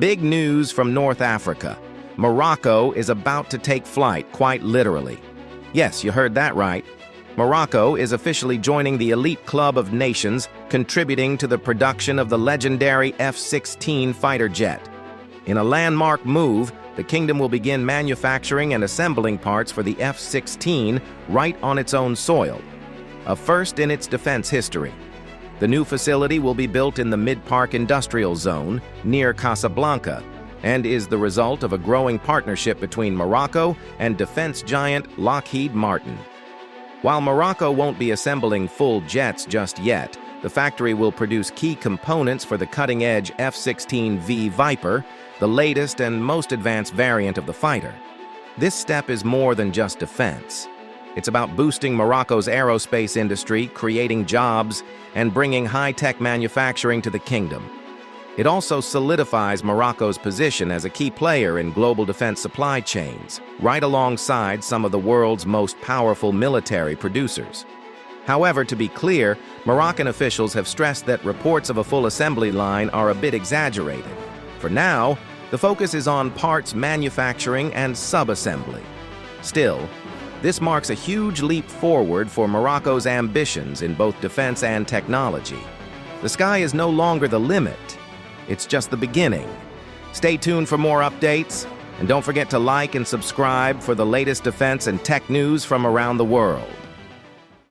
Big news from North Africa. Morocco is about to take flight, quite literally. Yes, you heard that right. Morocco is officially joining the elite club of nations contributing to the production of the legendary F-16 fighter jet. In a landmark move, the kingdom will begin manufacturing and assembling parts for the F-16 right on its own soil, a first in its defense history. The new facility will be built in the Mid-Park Industrial Zone near Casablanca and is the result of a growing partnership between Morocco and defense giant Lockheed Martin. While Morocco won't be assembling full jets just yet, the factory will produce key components for the cutting-edge F-16V Viper, the latest and most advanced variant of the fighter. This step is more than just defense. It's about boosting Morocco's aerospace industry, creating jobs, and bringing high-tech manufacturing to the kingdom. It also solidifies Morocco's position as a key player in global defense supply chains, right alongside some of the world's most powerful military producers. However, to be clear, Moroccan officials have stressed that reports of a full assembly line are a bit exaggerated. For now, the focus is on parts manufacturing and sub-assembly. Still, this marks a huge leap forward for Morocco's ambitions in both defense and technology. The sky is no longer the limit. It's just the beginning. Stay tuned for more updates, and don't forget to like and subscribe for the latest defense and tech news from around the world.